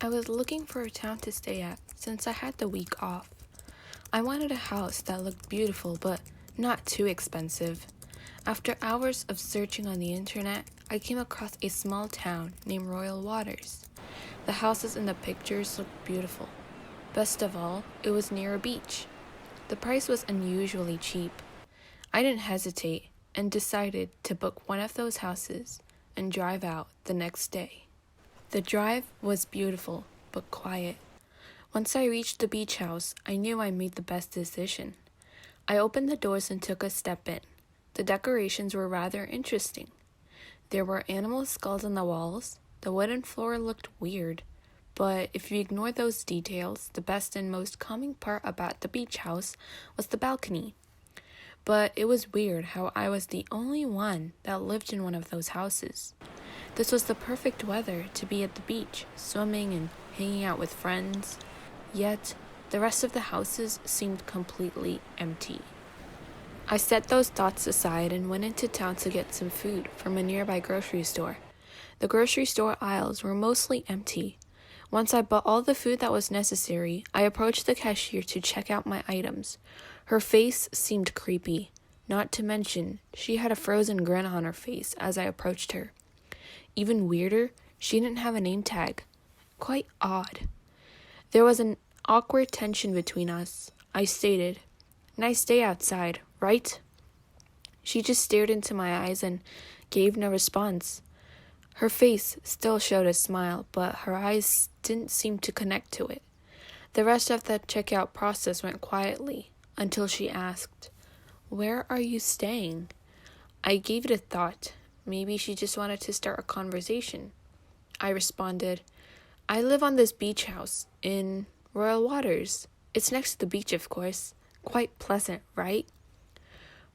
I was looking for a town to stay at since I had the week off. I wanted a house that looked beautiful but not too expensive. After hours of searching on the internet, I came across a small town named Royal Waters. The houses in the pictures looked beautiful. Best of all, it was near a beach. The price was unusually cheap. I didn't hesitate and decided to book one of those houses and drive out the next day. The drive was beautiful, but quiet. Once I reached the beach house, I knew I made the best decision. I opened the doors and took a step in. The decorations were rather interesting. There were animal skulls on the walls. The wooden floor looked weird. But if you ignore those details, the best and most calming part about the beach house was the balcony. But it was weird how I was the only one that lived in one of those houses. This was the perfect weather to be at the beach, swimming and hanging out with friends. Yet, the rest of the houses seemed completely empty. I set those thoughts aside and went into town to get some food from a nearby grocery store. The grocery store aisles were mostly empty. Once I bought all the food that was necessary, I approached the cashier to check out my items. Her face seemed creepy. Not to mention, she had a frozen grin on her face as I approached her. Even weirder, she didn't have a name tag. Quite odd. There was an awkward tension between us. I stated, "Nice day outside, right?" She just stared into my eyes and gave no response. Her face still showed a smile, but her eyes didn't seem to connect to it. The rest of the checkout process went quietly until she asked, "Where are you staying?" I gave it a thought. Maybe she just wanted to start a conversation. I responded, "I live on this beach house in Royal Waters. It's next to the beach, of course. Quite pleasant, right?"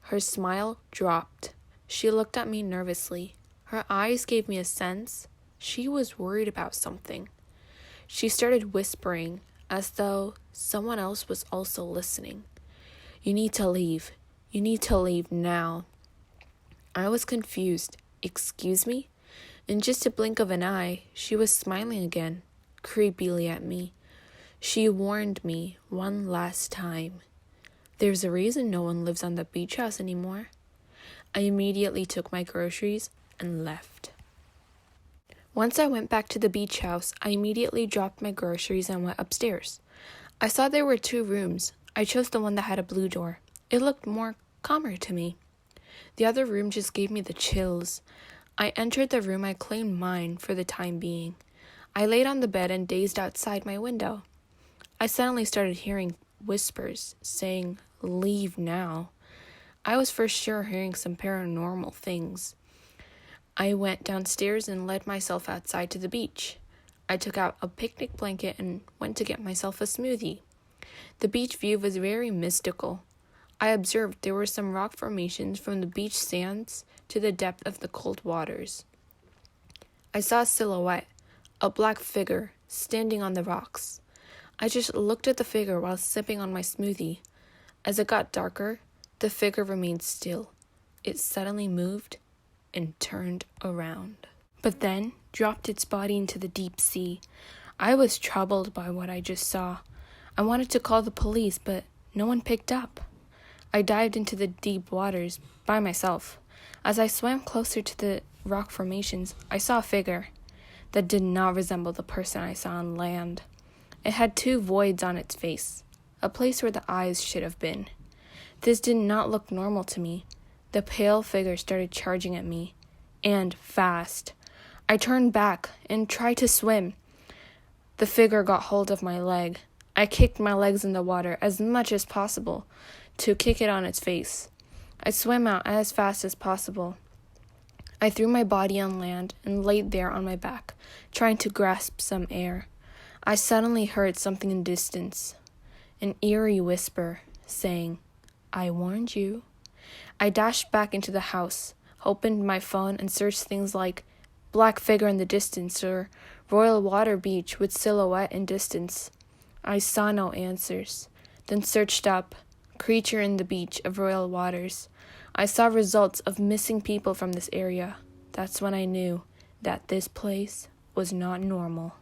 Her smile dropped. She looked at me nervously. Her eyes gave me a sense she was worried about something. She started whispering as though someone else was also listening. "You need to leave. You need to leave now." I was confused. Excuse me? In just a blink of an eye, she was smiling again, creepily at me. She warned me one last time. There's a reason no one lives on the beach house anymore. I immediately took my groceries and left. Once I went back to the beach house, I immediately dropped my groceries and went upstairs. I saw there were 2 rooms. I chose the one that had a blue door. It looked more calmer to me. The other room just gave me the chills. I entered the room I claimed mine for the time being. I laid on the bed and gazed outside my window. I suddenly started hearing whispers saying, "Leave now." I was for sure hearing some paranormal things. I went downstairs and led myself outside to the beach. I took out a picnic blanket and went to get myself a smoothie. The beach view was very mystical. I observed there were some rock formations from the beach sands to the depth of the cold waters. I saw a silhouette, a black figure, standing on the rocks. I just looked at the figure while sipping on my smoothie. As it got darker, the figure remained still. It suddenly moved and turned around, but then dropped its body into the deep sea. I was troubled by what I just saw. I wanted to call the police, but no one picked up. I dived into the deep waters by myself. As I swam closer to the rock formations, I saw a figure that did not resemble the person I saw on land. It had 2 voids on its face, a place where the eyes should have been. This did not look normal to me. The pale figure started charging at me, and fast. I turned back and tried to swim. The figure got hold of my leg. I kicked my legs in the water as much as possible to kick it on its face. I swam out as fast as possible. I threw my body on land and laid there on my back, trying to grasp some air. I suddenly heard something in the distance, an eerie whisper saying, "I warned you." I dashed back into the house, opened my phone, and searched things like "black figure in the distance" or "Royal Water Beach with silhouette in distance." I saw no answers, then searched up "creature in the beach of Royal Waters." I saw results of missing people from this area. That's when I knew that this place was not normal.